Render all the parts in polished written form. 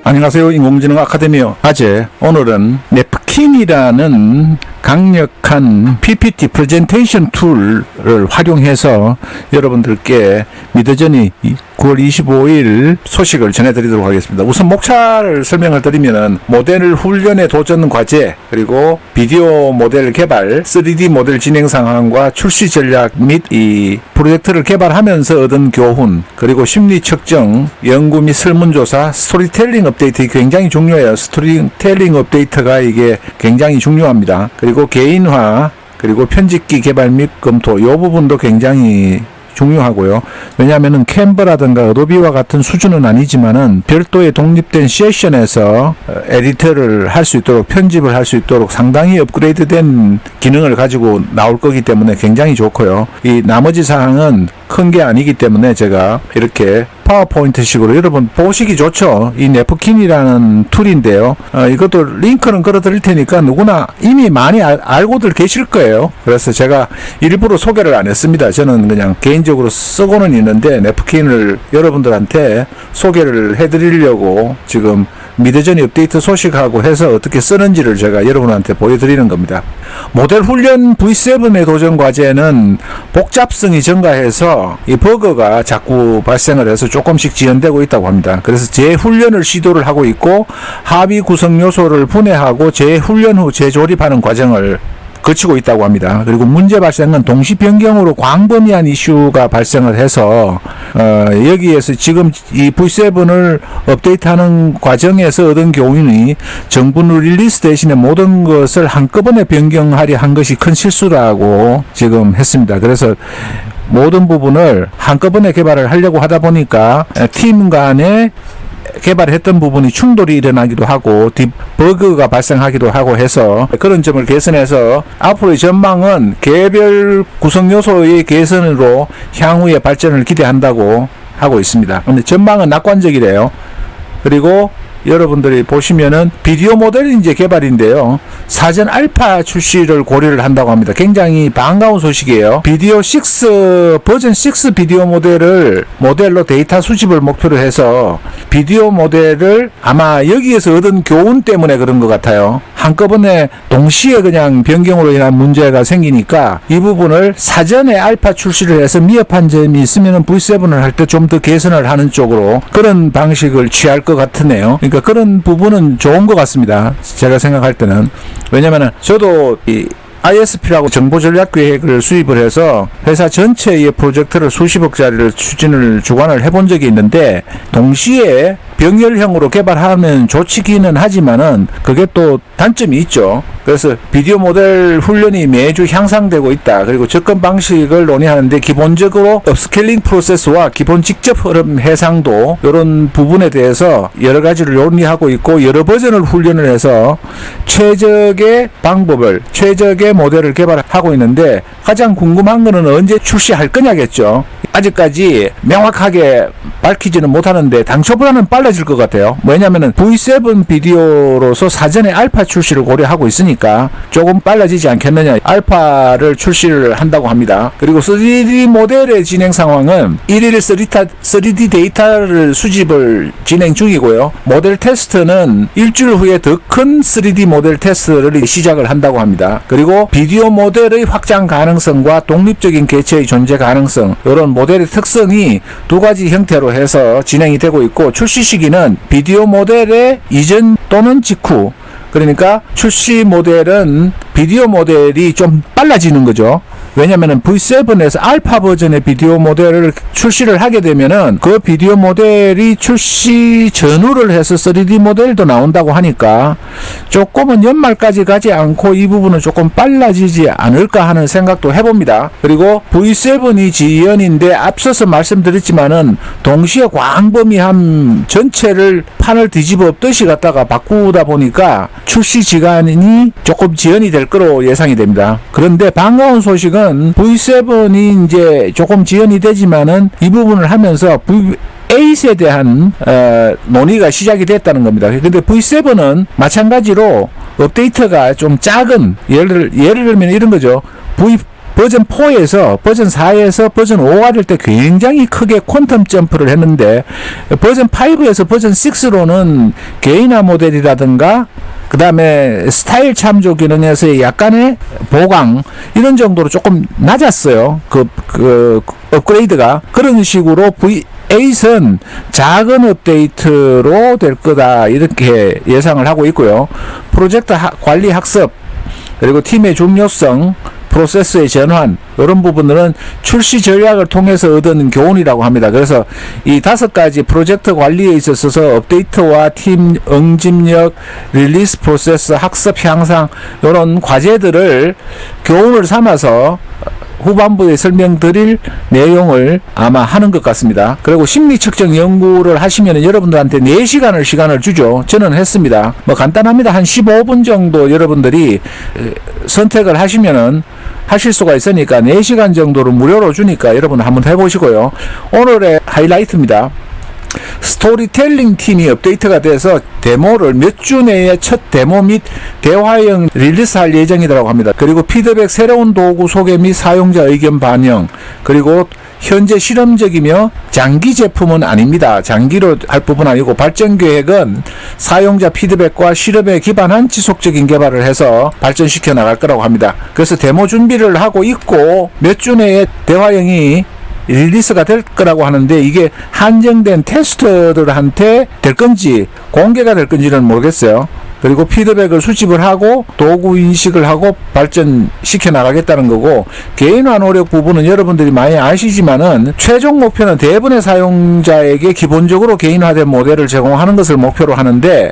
안녕하세요. 인공지능 아카데미요. 아재. 오늘은 냅킨이라는 강력한 PPT 프레젠테이션 툴을 활용해서 여러분들께 미더전이 9월 25일 소식을 전해드리도록 하겠습니다. 우선 목차를 설명을 드리면은 모델 훈련의 도전 과제, 그리고 비디오 모델 개발, 3D 모델 진행 상황과 출시 전략 및 이 프로젝트를 개발하면서 얻은 교훈, 그리고 심리 측정, 연구 및 설문조사, 스토리텔링 업데이트 굉장히 중요해요. 스토리텔링 업데이트가 이게 굉장히 중요합니다. 그리고 개인화, 그리고 편집기 개발 및 검토, 이 부분도 굉장히 중요하고요. 왜냐하면은 캔버라든가 어도비와 같은 수준은 아니지만은 별도의 독립된 세션에서 에디터를 할 수 있도록, 편집을 할 수 있도록 상당히 업그레이드된 기능을 가지고 나올 거기 때문에 굉장히 좋고요. 이 나머지 사항은 큰 게 아니기 때문에 제가 이렇게 파워포인트 식으로 여러분 보시기 좋죠. 이 네프킨이라는 툴인데요. 이것도 링크는 걸어 드릴 테니까 누구나 이미 많이 알고들 계실 거예요. 그래서 제가 일부러 소개를 안 했습니다. 저는 그냥 개인적으로 쓰고는 있는데 네프킨을 여러분들한테 소개를 해드리려고 지금 미드전이 업데이트 소식하고 해서 어떻게 쓰는지를 제가 여러분한테 보여드리는 겁니다. 모델 훈련 V7의 도전 과제는 복잡성이 증가해서 이 버그가 자꾸 발생을 해서 조금씩 지연되고 있다고 합니다. 그래서 재훈련을 시도를 하고 있고, 합의 구성 요소를 분해하고 재훈련 후 재조립하는 과정을 거치고 있다고 합니다. 그리고 문제 발생은 동시 변경으로 광범위한 이슈가 발생을 해서 여기에서 지금 이 V7을 업데이트하는 과정에서 얻은 교훈이 정부 릴리스 대신에 모든 것을 한꺼번에 변경하려 한 것이 큰 실수라고 지금 했습니다. 그래서 모든 부분을 한꺼번에 개발을 하려고 하다 보니까 팀 간에 개발했던 부분이 충돌이 일어나기도 하고 버그가 발생하기도 하고 해서 그런 점을 개선해서 앞으로의 전망은 개별 구성 요소의 개선으로 향후의 발전을 기대한다고 하고 있습니다. 근데 전망은 낙관적이래요. 그리고 여러분들이 보시면은 비디오 모델이 이제 개발인데요. 사전 알파 출시를 고려를 한다고 합니다. 굉장히 반가운 소식이에요. 비디오 6 버전 6 비디오 모델로 데이터 수집을 목표로 해서 비디오 모델을 아마 여기에서 얻은 교훈 때문에 그런 것 같아요. 한꺼번에 동시에 그냥 변경으로 인한 문제가 생기니까 이 부분을 사전에 알파 출시를 해서 미흡한 점이 있으면 V7을 할 때 좀 더 개선을 하는 쪽으로 그런 방식을 취할 것 같으네요. 그러니까 그런 부분은 좋은 것 같습니다. 제가 생각할 때는. 왜냐면은 저도 이 ISP라고 정보전략계획을 수립을 해서 회사 전체의 프로젝트를 수십억짜리를 주관을 해본 적이 있는데, 동시에 병렬형으로 개발하면 좋기는 하지만은 그게 또 단점이 있죠. 그래서 비디오 모델 훈련이 매주 향상되고 있다. 그리고 접근 방식을 논의하는데 기본적으로 업스케일링 프로세스와 기본 직접 흐름 해상도, 이런 부분에 대해서 여러 가지를 논의하고 있고, 여러 버전을 훈련을 해서 최적의 방법을, 최적의 모델을 개발하고 있는데, 가장 궁금한 거는 언제 출시할 거냐겠죠. 아직까지 명확하게 밝히지는 못하는데 당초보다는 빨라질 것 같아요. 왜냐면은 V7 비디오로서 사전에 알파 출시를 고려하고 있으니까 조금 빨라지지 않겠느냐. 알파를 출시를 한다고 합니다. 그리고 3D 모델의 진행 상황은 1일 3D 데이터를 수집을 진행 중이고요. 모델 테스트는 일주일 후에 더 큰 3D 모델 테스트를 시작을 한다고 합니다. 그리고 비디오 모델의 확장 가능성과 독립적인 개체의 존재 가능성, 이런 모델의 특성이 두 가지 형태로 해서 진행이 되고 있고, 출시 시기는 비디오 모델의 이전 또는 직후, 그러니까 출시 모델은 비디오 모델이 좀 빨라지는 거죠. 왜냐면은 V7에서 알파 버전의 비디오 모델을 출시를 하게 되면은 그 비디오 모델이 출시 전후를 해서 3D 모델도 나온다고 하니까 조금은 연말까지 가지 않고 이 부분은 조금 빨라지지 않을까 하는 생각도 해봅니다. 그리고 V7이 지연인데 앞서서 말씀드렸지만은 동시에 광범위한 전체를 판을 뒤집어 엎듯이 갖다가 바꾸다 보니까 출시 기간이 조금 지연이 될 거로 예상이 됩니다. 그런데 반가운 소식은 V7이 이제 조금 지연이 되지만은 이 부분을 하면서 V8에 대한 논의가 시작이 됐다는 겁니다. 근데 V7은 마찬가지로 업데이트가 좀 작은, 예를 들면 이런 거죠. 버전 4에서 버전 4에서 버전 5가 될 때 굉장히 크게 퀀텀 점프를 했는데 버전 5에서 버전 6로는 개인화 모델이라든가 그 다음에 스타일 참조 기능에서의 약간의 보강 이런 정도로 조금 낮았어요. 그 업그레이드가. 그런 식으로 V8은 작은 업데이트로 될 거다 이렇게 예상을 하고 있고요. 프로젝트 관리 학습 그리고 팀의 중요성 프로세스의 전환 이런 부분들은 출시 전략을 통해서 얻은 교훈이라고 합니다. 그래서 이 5가지 프로젝트 관리에 있어서 업데이트와 팀 응집력, 릴리스 프로세스, 학습 향상 이런 과제들을 교훈을 삼아서 후반부에 설명드릴 내용을 아마 하는 것 같습니다. 그리고 심리 측정 연구를 하시면 여러분들한테 4시간을 시간을 주죠. 저는 했습니다. 뭐 간단합니다. 한 15분 정도 여러분들이 선택을 하시면은 하실 수가 있으니까 4시간 정도를 무료로 주니까 여러분 한번 해보시고요. 오늘의 하이라이트입니다. 스토리텔링 팀이 업데이트가 돼서 데모를 몇 주 내에 첫 데모 및 대화형 릴리스할 예정이라고 합니다. 그리고 피드백, 새로운 도구 소개 및 사용자 의견 반영, 그리고 현재 실험적이며 장기 제품은 아닙니다. 장기로 할 부분 아니고 발전 계획은 사용자 피드백과 실험에 기반한 지속적인 개발을 해서 발전시켜 나갈 거라고 합니다. 그래서 데모 준비를 하고 있고 몇 주 내에 대화형이 릴리스가 될 거라고 하는데 이게 한정된 테스터들한테 될 건지 공개가 될 건지는 모르겠어요. 그리고 피드백을 수집을 하고 도구 인식을 하고 발전시켜 나가겠다는 거고, 개인화 노력 부분은 여러분들이 많이 아시지만은 최종 목표는 대부분의 사용자에게 기본적으로 개인화된 모델을 제공하는 것을 목표로 하는데,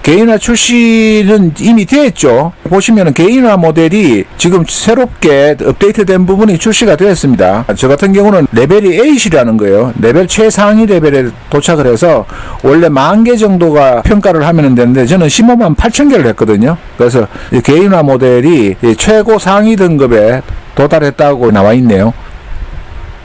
개인화 출시는 이미 되었죠. 보시면은 개인화 모델이 지금 새롭게 업데이트된 부분이 출시가 되었습니다. 저 같은 경우는 레벨이 8이라는 거예요. 레벨 최상위 레벨에 도착을 해서 원래 10,000개 정도가 평가를 하면 되는데 저는 15만 8천 개를 했거든요. 그래서 개인화 모델이 최고 상위 등급에 도달했다고 나와 있네요.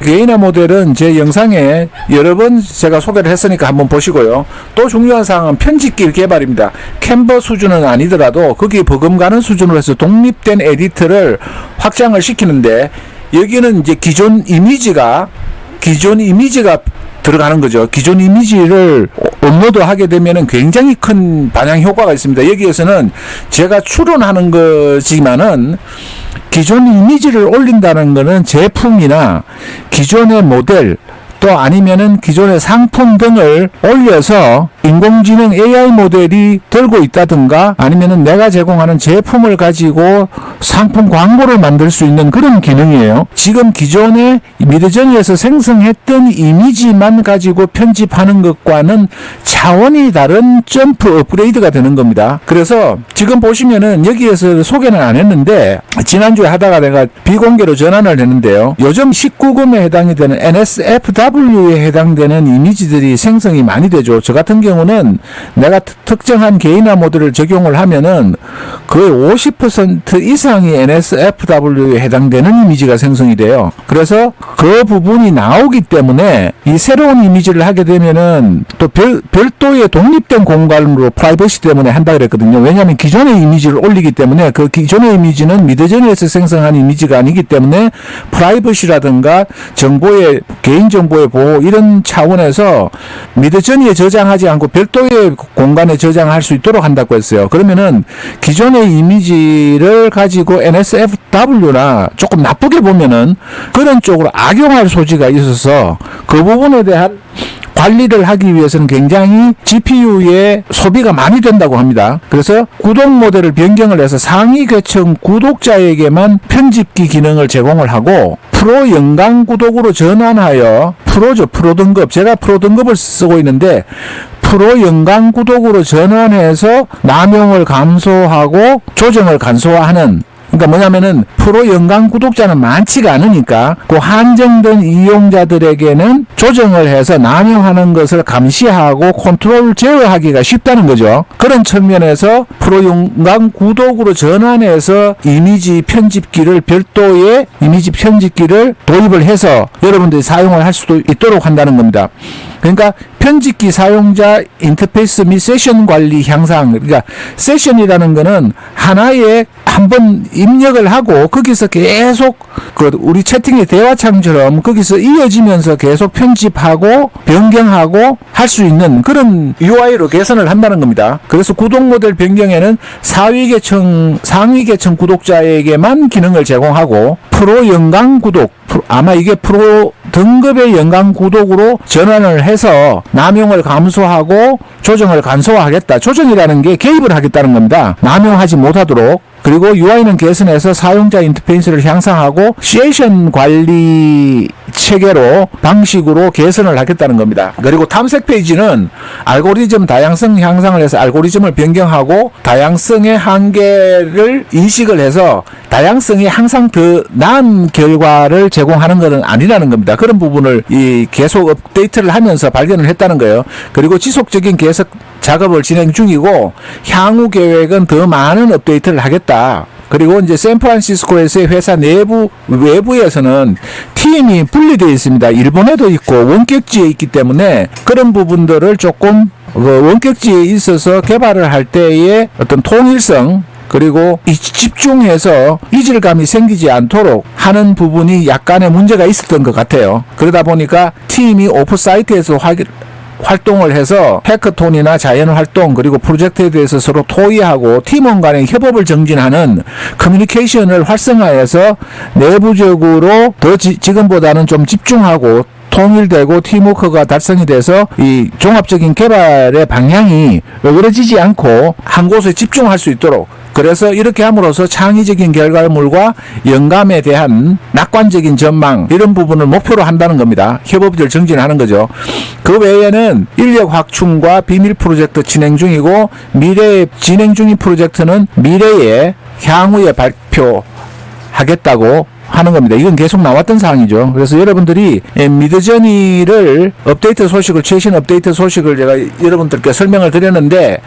개인화 모델은 제 영상에 여러 번 제가 소개를 했으니까 한번 보시고요. 또 중요한 사항은 편집기 개발입니다. 캔버 수준은 아니더라도 거기에 버금가는 수준으로 해서 독립된 에디트를 확장을 시키는데, 여기는 이제 기존 이미지가 들어가는 거죠. 기존 이미지를 업로드하게 되면은 굉장히 큰 반향 효과가 있습니다. 여기에서는 제가 추론하는 거지만은 기존 이미지를 올린다는 거는 제품이나 기존의 모델 또 아니면은 기존의 상품 등을 올려서 인공지능 AI 모델이 들고 있다든가 아니면은 내가 제공하는 제품을 가지고 상품 광고를 만들 수 있는 그런 기능이에요. 지금 기존의 미드저니에서 생성했던 이미지만 가지고 편집하는 것과는 차원이 다른 점프 업그레이드가 되는 겁니다. 그래서 지금 보시면은 여기에서 소개는 안 했는데 지난주에 하다가 내가 비공개로 전환을 했는데요. 요즘 19금에 해당이 되는 NSFW에 해당되는 이미지들이 생성이 많이 되죠. 저 같은 경우는 내가 특정한 개인화 모델을 적용을 하면은 거의 50% 이상이 NSFW에 해당되는 이미지가 생성이 돼요. 그래서 그 부분이 나오기 때문에 이 새로운 이미지를 하게 되면은 또 별도의 독립된 공간으로 프라이버시 때문에 한다 그랬거든요. 왜냐하면 기존의 이미지를 올리기 때문에 그 기존의 이미지는 미드저니에서 생성한 이미지가 아니기 때문에 프라이버시라든가 정보의 개인정보의 보호 이런 차원에서 미드저니에 저장하지 않고 별도의 공간에 저장할 수 있도록 한다고 했어요. 그러면은 기존의 이미지를 가지고 NSFW나 조금 나쁘게 보면은 그런 쪽으로 악용할 소지가 있어서 그 부분에 대한 관리를 하기 위해서는 굉장히 GPU의 소비가 많이 된다고 합니다. 그래서 구독 모델을 변경을 해서 상위 계층 구독자에게만 편집기 기능을 제공을 하고 프로 연간 구독으로 전환하여 프로 등급, 제가 프로 등급을 쓰고 있는데 프로 연간 구독으로 전환해서 남용을 감소하고 조정을 간소화하는, 그러니까 뭐냐면은 프로 연간 구독자는 많지가 않으니까 그 한정된 이용자들에게는 조정을 해서 남용하는 것을 감시하고 컨트롤 제어하기가 쉽다는 거죠. 그런 측면에서 프로 연간 구독으로 전환해서 이미지 편집기를 별도의 이미지 편집기를 도입을 해서 여러분들이 사용을 할 수도 있도록 한다는 겁니다. 그러니까 편집기 사용자 인터페이스 및 세션 관리 향상. 그러니까 세션이라는 거는 하나의 한번 입력을 하고 거기서 계속 그 우리 채팅의 대화창처럼 거기서 이어지면서 계속 편집하고 변경하고 할 수 있는 그런 UI로 개선을 한다는 겁니다. 그래서 구독 모델 변경에는 상위 계층 구독자에게만 기능을 제공하고 프로 연간 구독, 아마 이게 프로 등급의 연간 구독으로 전환을 해서 남용을 감소하고 조정을 간소화하겠다. 조정이라는 게 개입을 하겠다는 겁니다. 남용하지 못하도록. 그리고 UI는 개선해서 사용자 인터페이스를 향상하고 세션 관리 체계로 방식으로 개선을 하겠다는 겁니다. 그리고 탐색 페이지는 알고리즘 다양성 향상을 해서 알고리즘을 변경하고 다양성의 한계를 인식을 해서 다양성이 항상 더 나은 결과를 제공하는 것은 아니라는 겁니다. 그런 부분을 계속 업데이트를 하면서 발견을 했다는 거예요. 그리고 지속적인 개선 작업을 진행 중이고 향후 계획은 더 많은 업데이트를 하겠다. 그리고 이제 샌프란시스코에서의 회사 외부에서는 팀이 분리되어 있습니다. 일본에도 있고 원격지에 있기 때문에 그런 부분들을 조금 원격지에 있어서 개발을 할 때의 어떤 통일성 그리고 집중해서 이질감이 생기지 않도록 하는 부분이 약간의 문제가 있었던 것 같아요. 그러다 보니까 팀이 오프사이트에서 활동을 해서 해커톤이나 자연 활동 그리고 프로젝트에 대해서 서로 토의하고 팀원 간의 협업을 정진하는 커뮤니케이션을 활성화해서 내부적으로 더 지금보다는 좀 집중하고 통일되고 팀워크가 달성이 돼서 이 종합적인 개발의 방향이 어그러지지 않고 한 곳에 집중할 수 있도록 그래서 이렇게 함으로써 창의적인 결과물과 영감에 대한 낙관적인 전망 이런 부분을 목표로 한다는 겁니다. 협업을 정진하는 거죠. 그 외에는 인력 확충과 비밀 프로젝트 진행 중이고 미래에 진행 중인 프로젝트는 미래에 향후에 발표하겠다고 하는 겁니다. 이건 계속 나왔던 사항이죠. 그래서 여러분들이 미드저니를 최신 업데이트 소식을 제가 여러분들께 설명을 드렸는데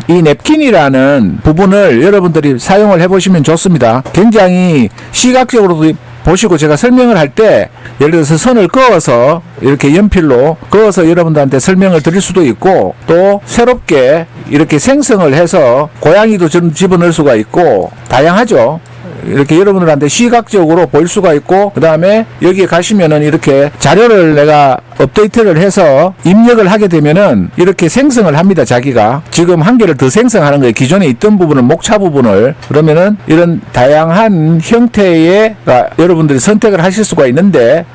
이 냅킨이라는 부분을 여러분들이 사용을 해보시면 좋습니다. 굉장히 시각적으로도 보시고 제가 설명을 할 때 예를 들어서 선을 그어서 이렇게 연필로 그어서 여러분들한테 설명을 드릴 수도 있고 또 새롭게 이렇게 생성을 해서 고양이도 집어넣을 수가 있고 다양하죠. 이렇게 여러분들한테 시각적으로 보일 수가 있고 그 다음에 여기에 가시면은 이렇게 자료를 내가 업데이트를 해서 입력을 하게 되면은 이렇게 생성을 합니다. 자기가 지금 한 개를 더 생성하는 거예요. 기존에 있던 부분을 목차 부분을 그러면은 이런 다양한 형태의 여러분들이 선택을 하실 수가 있는데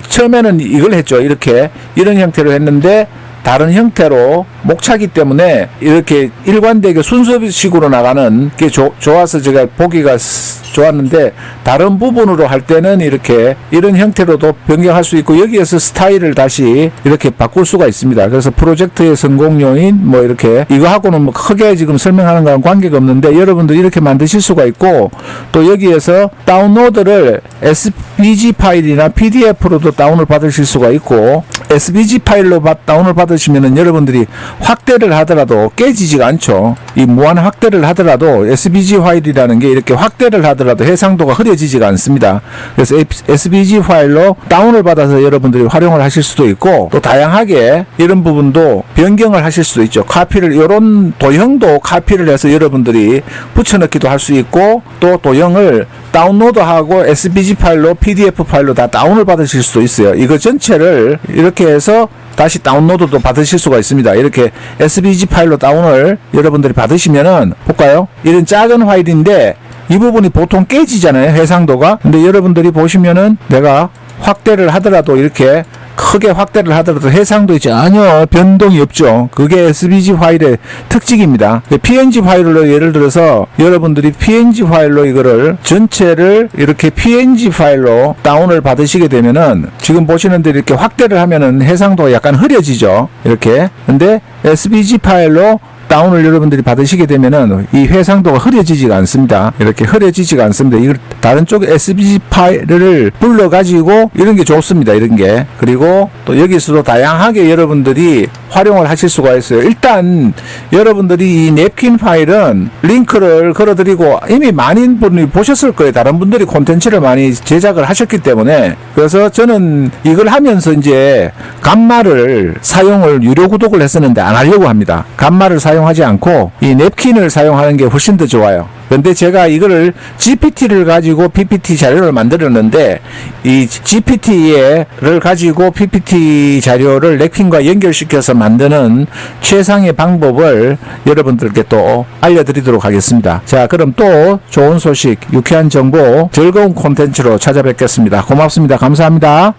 처음에는 이걸 했죠. 이런 형태로 했는데 다른 형태로 목차기 때문에 이렇게 일관되게 순서식으로 나가는 게 좋아서 제가 보기가 좋았는데 다른 부분으로 할 때는 이런 형태로도 변경할 수 있고 여기에서 스타일을 다시 이렇게 바꿀 수가 있습니다. 그래서 프로젝트의 성공 요인 이렇게 이거하고는 크게 지금 설명하는 거랑 관계가 없는데 여러분들 이렇게 만드실 수가 있고 또 여기에서 다운로드를 SVG 파일이나 PDF로도 다운을 받으실 수가 있고 SVG 파일로 다운을 받으시면은 여러분들이 확대를 하더라도 깨지지가 않죠. 이 무한 확대를 하더라도 SVG 파일이라는 게 이렇게 확대를 하더라도 해상도가 흐려지지가 않습니다. 그래서 SVG 파일로 다운을 받아서 여러분들이 활용을 하실 수도 있고 또 다양하게 이런 부분도 변경을 하실 수도 있죠. 이런 도형도 카피를 해서 여러분들이 붙여넣기도 할 수 있고 또 도형을 다운로드하고 SVG 파일로 PDF 파일로 다 다운을 받으실 수도 있어요. 이거 전체를 이렇게 해서 다시 다운로드도 받으실 수가 있습니다. 이렇게 SVG 파일로 다운을 여러분들이 받으시면은 볼까요? 이런 작은 파일인데 이 부분이 보통 깨지잖아요. 해상도가. 근데 여러분들이 보시면은 내가 확대를 하더라도 이렇게 크게 확대를 하더라도 해상도에 전혀 변동이 없죠. 그게 SVG 파일의 특징입니다. PNG 파일로 예를 들어서 여러분들이 PNG 파일로 이거를 전체를 이렇게 PNG 파일로 다운을 받으시게 되면은 지금 보시는 대로 이렇게 확대를 하면은 해상도가 약간 흐려지죠. 이렇게. 근데 SVG 파일로 다운을 여러분들이 받으시게 되면은 이 해상도가 흐려지지가 않습니다. 이렇게 흐려지지가 않습니다. 이걸 다른 쪽 SVG 파일을 불러가지고 이런 게 좋습니다. 이런 게. 그리고 또 여기서도 다양하게 여러분들이 활용을 하실 수가 있어요. 일단 여러분들이 이 냅킨 파일은 링크를 걸어드리고 이미 많은 분이 보셨을 거예요. 다른 분들이 콘텐츠를 많이 제작을 하셨기 때문에. 그래서 저는 이걸 하면서 이제 감마를 사용을 유료 구독을 했었는데 안 하려고 합니다. 감마를 사용하지 않고 이 냅킨을 사용하는 게 훨씬 더 좋아요. 근데 제가 이거를 GPT를 가지고 PPT 자료를 만들었는데 이 GPT를 가지고 PPT 자료를 냅킨과 연결시켜서 만드는 최상의 방법을 여러분들께 또 알려드리도록 하겠습니다. 자, 그럼 또 좋은 소식, 유쾌한 정보, 즐거운 콘텐츠로 찾아뵙겠습니다. 고맙습니다. 감사합니다.